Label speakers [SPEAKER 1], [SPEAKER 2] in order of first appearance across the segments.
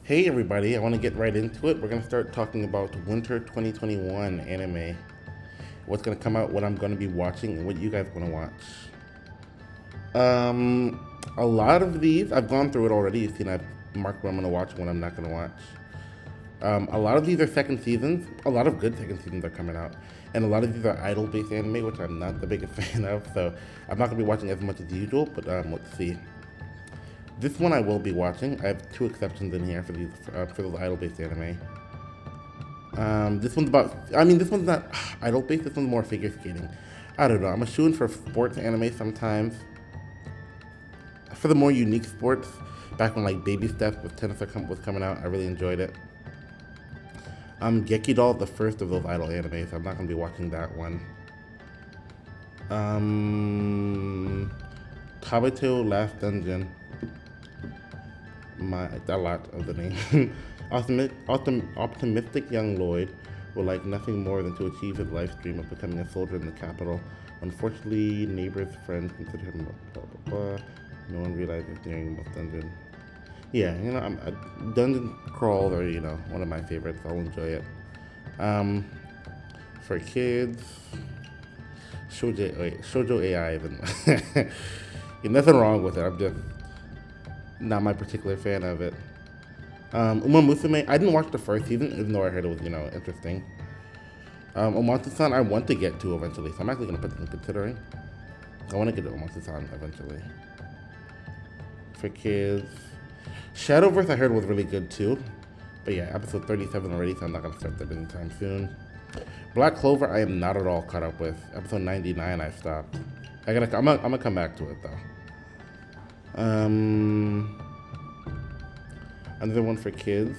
[SPEAKER 1] Hey everybody, I want to get right into it. We're going to start talking about Winter 2021 anime. What's going to come out, what I'm going to be watching, and what you guys want to watch. A lot of these, I've gone through it already. You've seen I've marked what I'm going to watch and what I'm not going to watch. A lot of these are second seasons. A lot of good second seasons are coming out. And a lot of these are idol-based anime, which I'm not the biggest fan of. So I'm not going to be watching as much as usual, but let's see. This one I will be watching. I have two exceptions in here for those idol-based anime. This one's about. I mean, this one's not idol-based. This one's more figure skating. I don't know. I'm a shoo-in for sports anime sometimes. For the more unique sports, back when like Baby Steps with tennis was coming out, I really enjoyed it. Geki Doll, the first of those idol animes. I'm not gonna be watching that one. Covertail Last Dungeon. A lot of the name. Optimistic young Lloyd would like nothing more than to achieve his life dream of becoming a soldier in the capital. Unfortunately, neighbors, friends consider him blah blah blah. No one realizes during most dungeon. Yeah, dungeon crawls are one of my favorites. I'll enjoy it. For kids, shoujo AI isn't. Nothing wrong with it. I'm just not my particular fan of it. Uma Musume, I didn't watch the first season, even though I heard it was, interesting. Omatsu-san, I want to get to eventually, so I'm actually going to put this in considering. I want to get to Omatsu-san eventually. For kids, Shadowverse I heard was really good too. But yeah, episode 37 already, so I'm not going to start that anytime soon. Black Clover, I am not at all caught up with. Episode 99, I stopped. I'm gonna come back to it though. Another one for kids.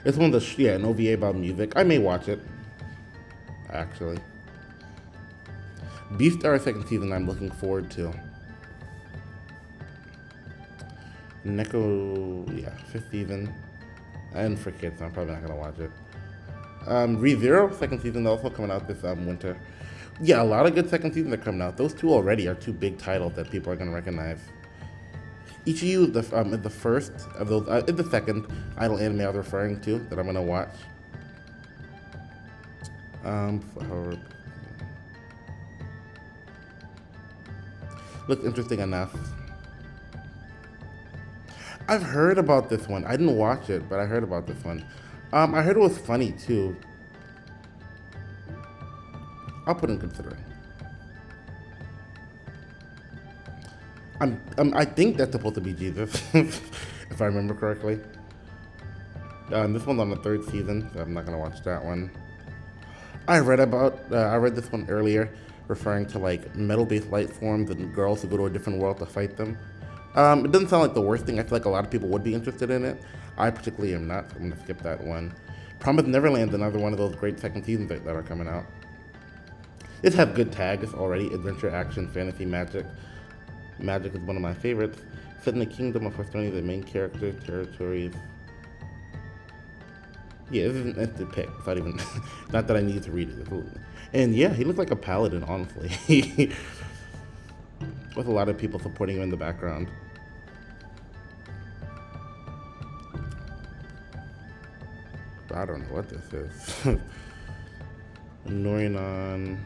[SPEAKER 1] This one's an OVA about music. I may watch it, actually. Beastar second season I'm looking forward to. Neko, fifth season. And for kids, I'm probably not gonna watch it. ReZero second season also coming out this winter. Yeah, a lot of good second seasons are coming out. Those two already are two big titles that people are gonna recognize. Ichiyu is the first of those. Is the second idol anime I was referring to that I'm gonna watch. Looks interesting enough. I've heard about this one. I didn't watch it, but I heard about this one. I heard it was funny too. I'll put in considering. I think that's supposed to be Jesus, if I remember correctly. This one's on the third season, so I'm not gonna watch that one. I read this one earlier, referring to like metal-based life forms and girls who go to a different world to fight them. It doesn't sound like the worst thing. I feel like a lot of people would be interested in it. I particularly am not, so I'm gonna skip that one. Promised Neverland is another one of those great second seasons that are coming out. It has good tags already: adventure, action, fantasy, magic. Magic is one of my favorites. Set in the kingdom of Estonia, the main character, territories. Yeah, this is an instant pick. It's not even, not that I need to read it. And yeah, he looks like a paladin, honestly. With a lot of people supporting him in the background. I don't know what this is. Norinon.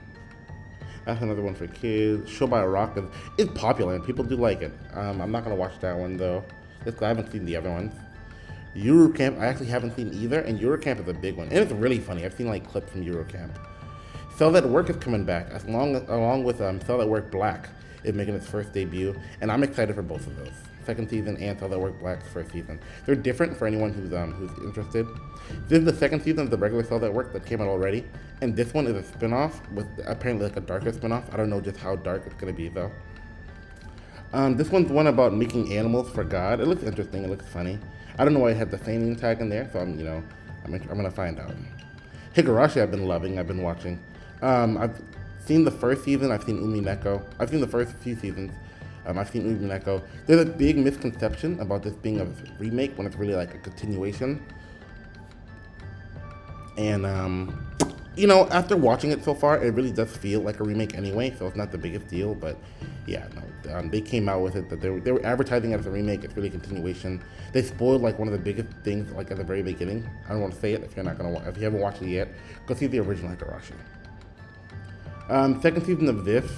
[SPEAKER 1] That's another one for kids. Show by Rock is popular and people do like it. I'm not gonna watch that one though. I haven't seen the other ones. Eurocamp, I actually haven't seen either, and Eurocamp is a big one. And it's really funny. I've seen like clips from Eurocamp. Cell That Work is coming back, along with Cell That Work Black is making its first debut, and I'm excited for both of those. Second season and Cell That Work Black's first season. They're different for anyone who's interested. This is the second season of the regular Cell That Work that came out already, and this one is a spin-off with apparently like a darker spin-off. I don't know just how dark it's gonna be though. This one's one about making animals for God. It looks interesting. It looks funny. I don't know why it had the same tag in there, so I'm gonna find out. Higurashi I've been loving. I've been watching. I've seen the first season. I've seen Umineko. I've seen the first few seasons. I've seen Umineko. There's a big misconception about this being a remake when it's really like a continuation. And You know, after watching it so far, it really does feel like a remake anyway, so it's not the biggest deal. But yeah, no, they came out with it that they were advertising it as a remake. It's really a continuation. They spoiled like one of the biggest things like at the very beginning. I don't want to say it if you're not gonna if you haven't watched it yet. Go see the original Higurashi. Second season of this,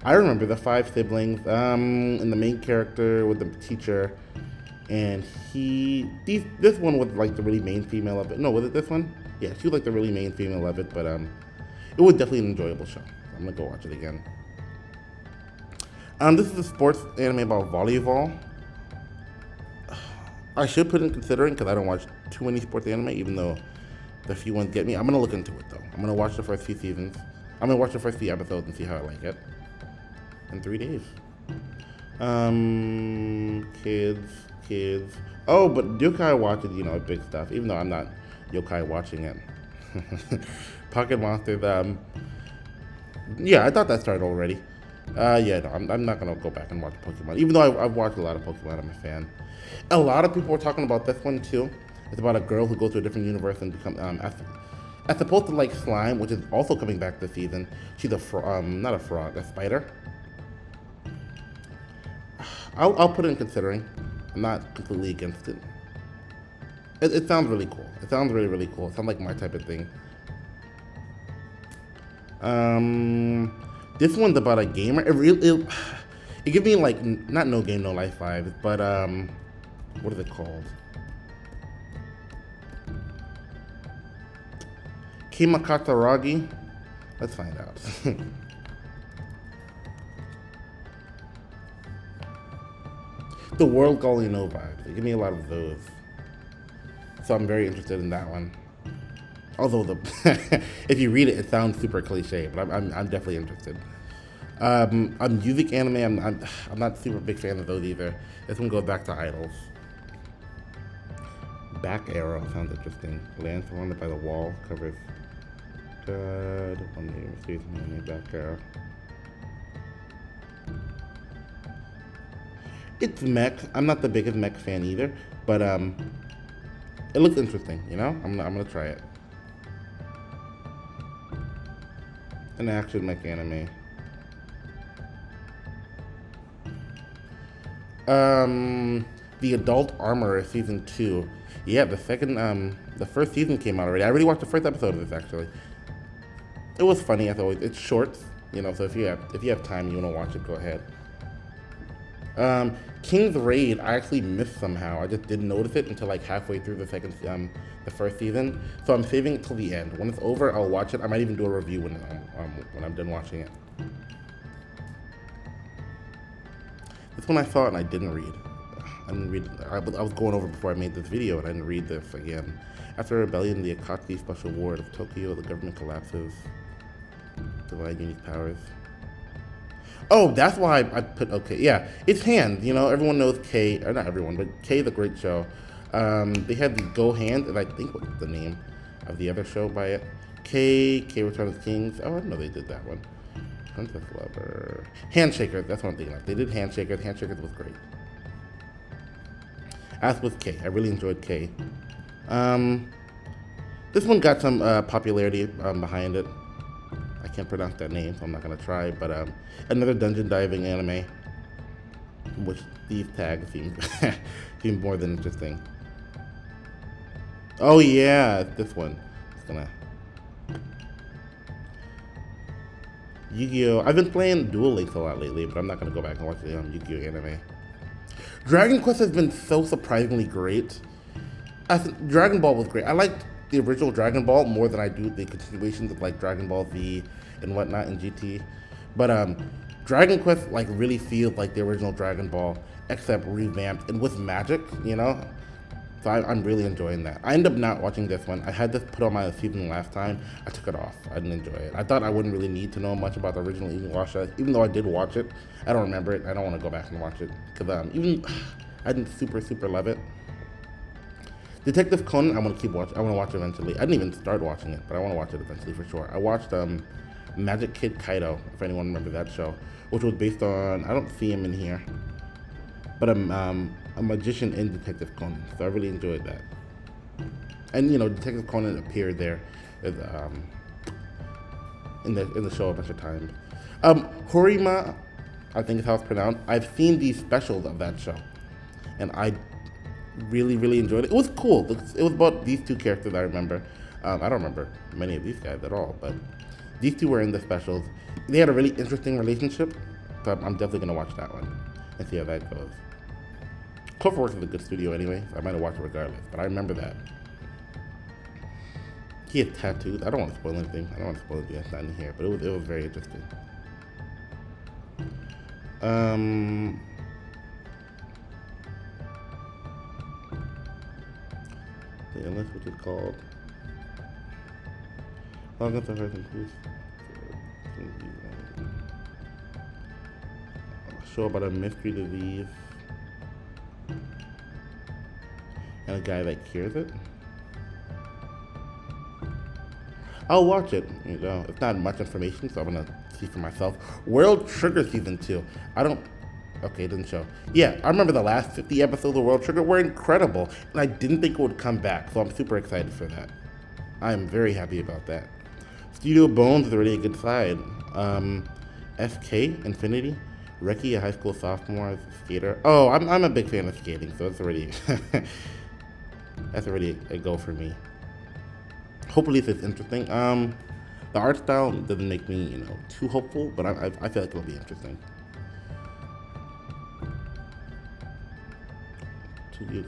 [SPEAKER 1] I remember the five siblings, and the main character with the teacher, and this one was like the really main female of it. No, was it this one? Yeah, she was like the really main female of it, but it was definitely an enjoyable show. I'm gonna go watch it again. This is a sports anime about volleyball. I should put in considering because I don't watch too many sports anime, even though the few ones get me. I'm gonna look into it though. I'm gonna watch the first few seasons. I'm gonna watch the first few episodes and see how I like it. In 3 days. Kids. Oh, but yokai watches, big stuff. Even though I'm not yokai watching it. Pocket Monsters. Yeah, I thought that started already. Yeah, no, I'm not gonna go back and watch Pokemon. Even though I've watched a lot of Pokemon, I'm a fan. A lot of people were talking about this one too. It's about a girl who goes to a different universe and becomes as opposed to like slime, which is also coming back this season. She's not a frog, a spider. I'll put it in considering. I'm not completely against it. It sounds really cool. It sounds really, really cool. It sounds like my type of thing. This one's about a gamer. It gives me like not No Game No Life vibes, but what is it called? Kimakataragi. Let's find out. The World Golly No vibes. They give me a lot of those. So I'm very interested in that one. Although if you read it, it sounds super cliche, but I'm definitely interested. Music anime, I'm not super big fan of those either. This one goes back to idols. Back Arrow sounds interesting. Land surrounded by the wall covers. God, one name, excuse me, Back Arrow. It's mech. I'm not the biggest mech fan either, but it looks interesting. I'm gonna try it. An action mech anime. The Adult Armorer season 2. Yeah, the first season came out already. I already watched the first episode of this actually. It was funny as always. It's short, so if you have time, you wanna watch it, go ahead. King's Raid, I actually missed somehow. I just didn't notice it until like halfway through the first season. So I'm saving it till the end. When it's over, I'll watch it. I might even do a review when I'm done watching it. This one I saw and I didn't read. I didn't read. I was going over before I made this video and I didn't read this again. After a rebellion, the Akatsuki Special Ward of Tokyo, the government collapses. Divide unique powers. Oh, that's why I put, okay, yeah. It's Hand, everyone knows K, or not everyone, but K is a great show. They had the Go Hand, and I think what's the name of the other show by it? K Return of the Kings. Oh, I didn't know they did that one. Princess Lover. Handshakers, that's what I'm thinking of. They did Handshakers. Handshakers was great. As was K. I really enjoyed K. This one got some popularity behind it. I can't pronounce that name, so I'm not gonna try. But another dungeon diving anime, which these tags seem more than interesting. Oh yeah, this one. It's gonna. Yu-Gi-Oh! I've been playing Duel Links a lot lately, but I'm not gonna go back and watch the Yu-Gi-Oh! Anime. Dragon Quest has been so surprisingly great. Dragon Ball was great. I liked the original Dragon Ball more than I do the continuations of like Dragon Ball Z and whatnot in GT. But Dragon Quest like really feels like the original Dragon Ball, except revamped and with magic, So I'm really enjoying that. I ended up not watching this one. I had this put on my season last time. I took it off. I didn't enjoy it. I thought I wouldn't really need to know much about the original Inuyasha, even though I did watch it. I don't remember it. I don't want to go back and watch it because even I didn't super love it. Detective Conan, I want to keep watching. I want to watch eventually. I didn't even start watching it, but I want to watch it eventually for sure. I watched Magic Kid Kaito, if anyone remembers that show, which was based on, I don't see him in here, but a magician in Detective Conan. So I really enjoyed that. And Detective Conan appeared there as in the show a bunch of times. Horima, I think is how it's pronounced. I've seen these specials of that show, and I really, really enjoyed it. It was cool. It was about these two characters I remember. I don't remember many of these guys at all, but these two were in the specials. They had a really interesting relationship, so I'm definitely going to watch that one and see how that goes. Cloverworks is a good studio anyway, so I might have watched it regardless, but I remember that. He has tattoos. I don't want to spoil anything. I don't want to spoil anything that's not in here, but it was very interesting. The illness, which is called Long Enough to Hurt and a show about a mystery disease and a guy that cures it. I'll watch it. You know, it's not much information, so I'm gonna see for myself. World Trigger Season 2. Okay, it didn't show. Yeah, I remember the last 50 episodes of World Trigger were incredible, and I didn't think it would come back, so I'm super excited for that. I'm very happy about that. Studio Bones is already a good side. SK, Infinity. Reki, a high school sophomore, is a skater. Oh, I'm a big fan of skating, so it's already that's already a go for me. Hopefully this is interesting. The art style doesn't make me, too hopeful, but I feel like it'll be interesting.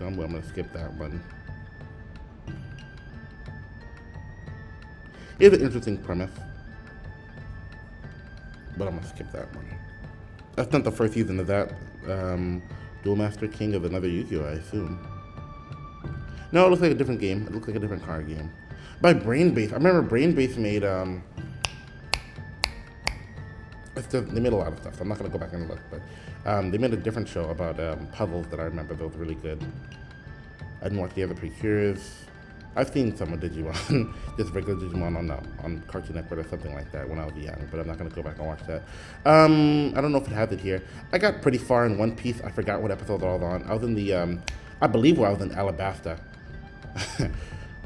[SPEAKER 1] I'm gonna skip that one. It's an interesting premise, but I'm gonna skip that one. That's not the first season of that. Duel Master King of another Yu-Gi-Oh, I assume. No, it looks like a different game. It looks like a different card game. By Brainbase. I remember Brainbase made they made a lot of stuff, so I'm not gonna go back and look, but they made a different show about puzzles that I remember that was really good. I didn't watch the other Precures. I've seen some of Digimon, just regular Digimon on Cartoon Network or something like that when I was young, but I'm not gonna go back and watch that. I don't know if it has it here. I got pretty far in One Piece. I forgot what episode I was on. I was in the, I believe I was in Alabasta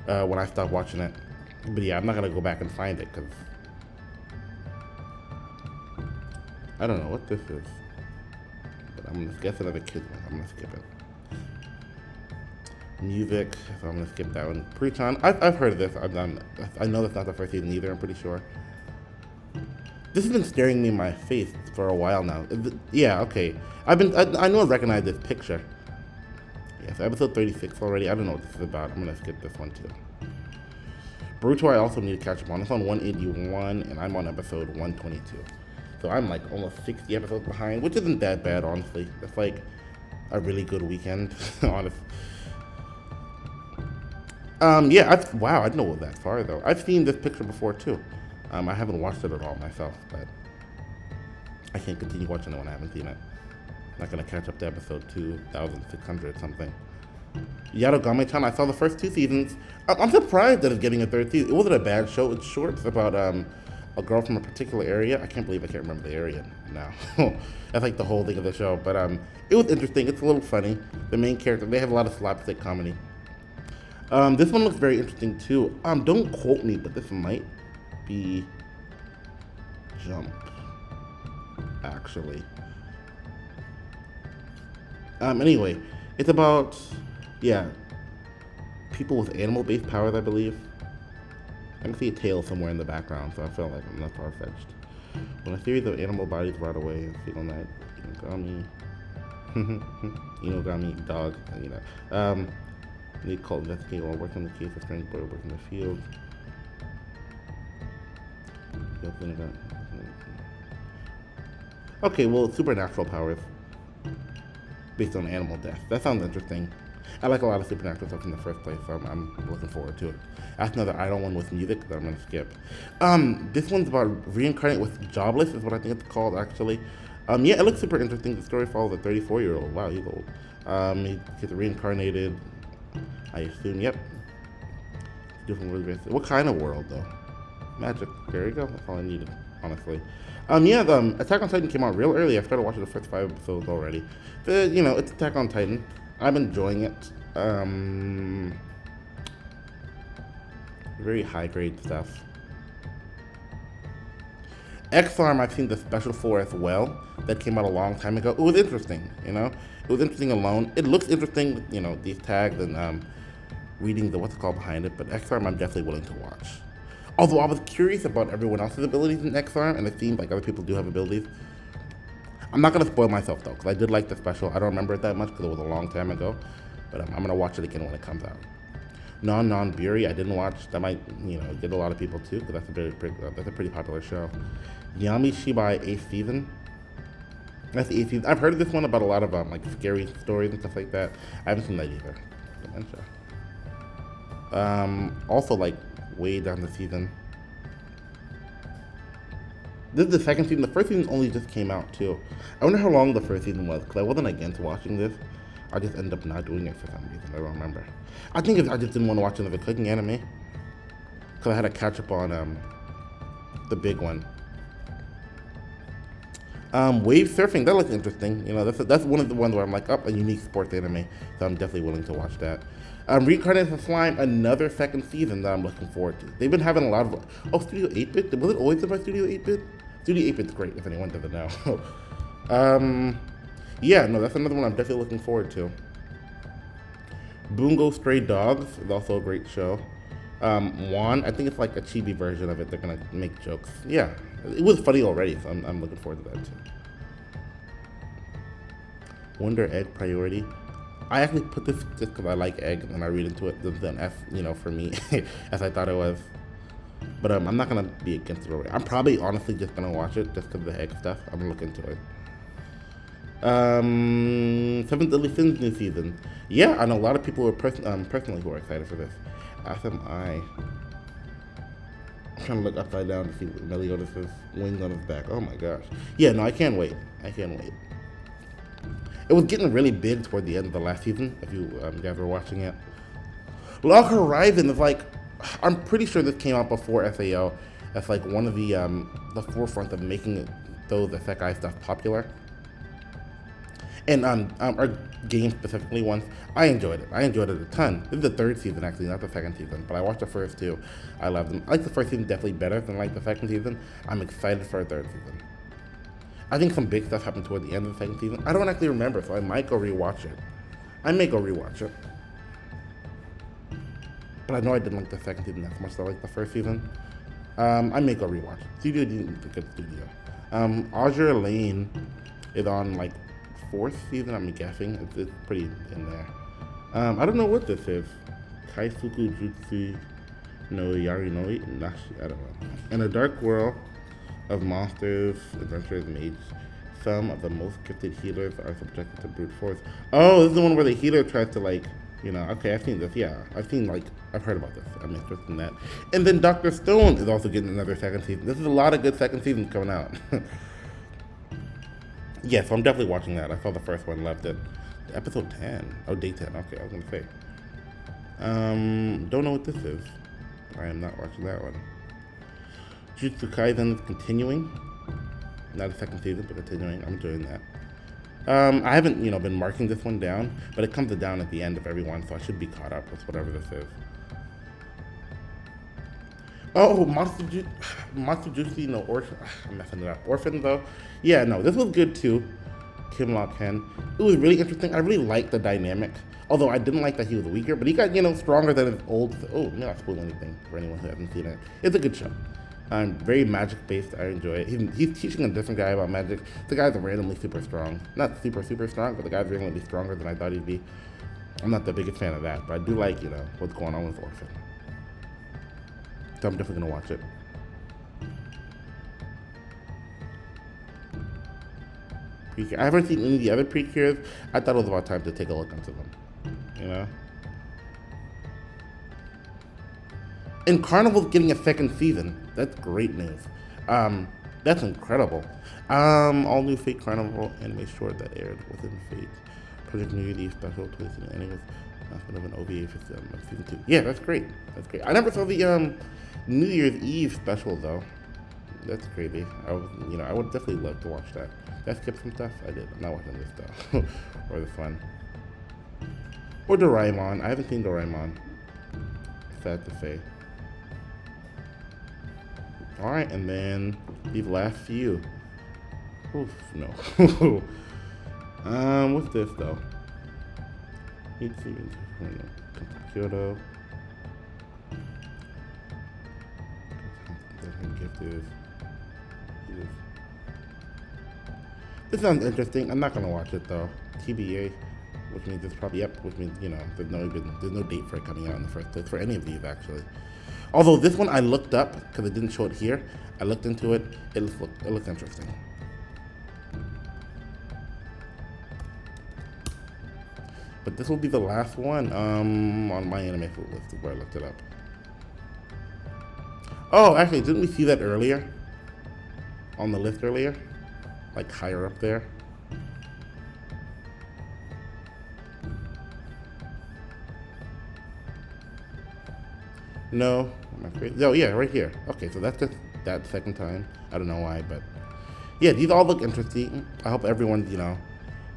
[SPEAKER 1] when I stopped watching it. But yeah, I'm not gonna go back and find it because I don't know what this is. But I'm gonna guess another kid one. I'm gonna skip it. Music, so I'm gonna skip that one. Pre-Chan, I've heard of this. I know that's not the first season either, I'm pretty sure. This has been staring me in my face for a while now. Yeah, okay. I know I recognize this picture. Yeah, so episode 36 already. I don't know what this is about. I'm gonna skip this one too. Boruto I also need to catch up on. It's on 181 and I'm on episode 122. So I'm like almost 60 episodes behind, which isn't that bad, honestly. It's like a really good weekend, honestly. Yeah, wow, I didn't know it was that far, though. I've seen this picture before, too. I haven't watched it at all myself, but I can't continue watching it when I haven't seen it. I'm not going to catch up to episode 2,600 something. Yarogame-chan, I saw the first 2 seasons. I'm surprised that it's getting a 3rd season. It wasn't a bad show. It's short. It's about a girl from a particular area. I can't believe I can't remember the area now. That's like the whole thing of the show. But it was interesting. It's a little funny. The main character, they have a lot of slapstick comedy. This one looks very interesting too. Don't quote me, but this might be Jump, actually. Anyway, it's about, people with animal-based powers, I believe. I can see a tail somewhere in the background, so I feel like I'm not far-fetched. When a series of animal bodies rot away, a single night, Inogami, dog, They call investigate while working on the case of strange boy working in the field. Okay, well, supernatural powers based on animal death. That sounds interesting. I like a lot of supernatural stuff in the first place, so I'm looking forward to it. That's another idle one with music that I'm going to skip. This one's about reincarnate with jobless, is what I think it's called, actually. Yeah, it looks super interesting. The story follows a 34-year-old. Wow, he's old. He gets reincarnated. I assume, yep. Different world. What kind of world, though? Magic. There you go. That's all I needed, honestly. Yeah, the Attack on Titan came out real early. I started watching the first 5 episodes already. It's Attack on Titan. I'm enjoying it. Very high-grade stuff. X-Arm, I've seen the special for as well. That came out a long time ago. It was interesting, you know. It was interesting alone. It looks interesting, you know, these tags and reading the what's it called behind it. But X-Arm, I'm definitely willing to watch. Although I was curious about everyone else's abilities in X-Arm, and it seems like other people do have abilities. I'm not gonna spoil myself though, because I did like the special. I don't remember it that much because it was a long time ago, but I'm gonna watch it again when it comes out. Non-Buri, I didn't watch. That might, you know, get a lot of people too, because that's a pretty popular show. Yami Shibai 8th season. That's the 8th season. I've heard of this one about a lot of like scary stories and stuff like that. I haven't seen that either. Also like way down the season. This is the second season. The first season only just came out too. I wonder how long the first season was, because I wasn't against watching this. I just ended up not doing it for some reason. I don't remember. I think I just didn't want to watch another cooking anime, because I had to catch up on the big one. Wave surfing, that looks interesting. You know, that's one of the ones where I'm like, oh, a unique sports anime, so I'm definitely willing to watch that. Reincarnated Slime, another second season that I'm looking forward to. They've been having a lot of Studio 8-Bit. Was it always about Studio 8-Bit? Studio 8-Bit's great if anyone doesn't know. Yeah, no, that's another one I'm definitely looking forward to. Boongo Stray Dogs is also a great show. Juan, I think it's like a chibi version of it. They're gonna make jokes. Yeah, it was funny already, so I'm looking forward to that too. Wonder Egg Priority. I actually put this just because I like egg and I read into it. There's an F, you know, for me, as I thought it was. But I'm not gonna be against it already. I'm probably honestly just gonna watch it just because of the egg stuff. I'm gonna look into it. Seventh Deadly Sins new season. Yeah, I know a lot of people personally who are excited for this. As am I. I'm trying to look upside down to see Meliodas' wings on his back. Oh my gosh. Yeah, no, I can't wait. It was getting really big toward the end of the last season, if you guys were watching it. Log Horizon is like, I'm pretty sure this came out before SAO. That's like one of the forefront of making those isekai stuff popular. And our game specifically once, I enjoyed it. I enjoyed it a ton. This is the third season actually, not the second season, but I watched the first two. I loved them. I like the first season definitely better than like the second season. I'm excited for a third season. I think some big stuff happened toward the end of the second season. I don't actually remember, so I might go rewatch it. But I know I didn't like the second season as much as I liked the first season. I may go rewatch it. Studio D is a good studio. Azure Lane is on like 4th season, I'm guessing. It's pretty in there. I don't know what this is. Kaisuku Jutsu no Yarinoi Nashi, I don't know. In a dark world of monsters, adventurers, mages, some of the most gifted healers are subjected to brute force. Oh, this is the one where the healer tries to like, you know, okay, I've seen this, yeah. I've heard about this. I'm interested in that. And then Dr.Stone is also getting another second season. This is a lot of good second seasons coming out. Yeah, so I'm definitely watching that. I saw the first one, loved it. Episode 10. Oh, day 10. Okay, I was gonna say. Don't know what this is. I am not watching that one. Jujutsu Kaisen is continuing. Not a second season, but continuing. I'm doing that. I haven't, been marking this one down, but it comes down at the end of every one, so I should be caught up with whatever this is. Oh, Matsujushi no Orphan. I'm messing it up. Orphan, though. Yeah, no, this was good, too. Kim Lock Hen. It was really interesting. I really liked the dynamic. Although I didn't like that he was weaker, but he got, stronger than his old. Oh, I'm not spoiling anything for anyone who hasn't seen it. It's a good show. Very magic-based. I enjoy it. He's teaching a different guy about magic. The guy's randomly super strong. Not super, super strong, but the guy's randomly stronger than I thought he'd be. I'm not the biggest fan of that, but I do like, what's going on with Orphan. So I'm definitely going to watch it. I haven't seen any of the other Precures. I thought it was about time to take a look into them, And Carnival's getting a second season. That's great news. That's incredible. All new Fate Carnival anime short that aired within Fate. Project New Year's special twist in anime announcement of an OVA for season 2. Yeah, that's great. That's great. I never saw the New Year's Eve special though. That's crazy. I would definitely love to watch that. Did I skip some stuff? I did. I'm not watching this though. Or the fun. Or Doraemon. I haven't seen Doraemon. Sad to say. Alright, and then These last few. Oof, no. What's this though? Kyoto. This sounds interesting. I'm not gonna watch it though. TBA, which means it's probably which means there's no date for it coming out in the first place for any of these actually. Although this one I looked up because it didn't show it here. I looked into it. It looks interesting. But this will be the last one on my anime food list where I looked it up. Oh, actually, didn't we see that earlier? On the list earlier? Like higher up there? No. Am I crazy? Oh, yeah, right here. Okay, so that's just that second time. I don't know why, but yeah, these all look interesting. I hope everyone's,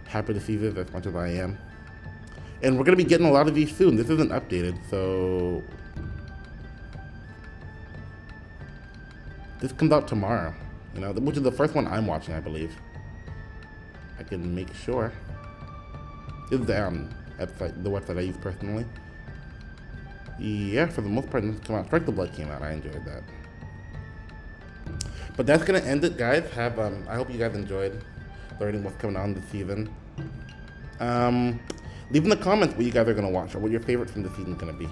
[SPEAKER 1] happy to see this as much as I am. And we're going to be getting a lot of these soon. This isn't updated, so this comes out tomorrow, which is the first one I'm watching, I believe. I can make sure. This is the website I use personally. Yeah, for the most part, this came out. Strike the Blood came out. I enjoyed that. But that's going to end it, guys. I hope you guys enjoyed learning what's coming on this season. Leave in the comments what you guys are going to watch or what your favorite from the season is going to be,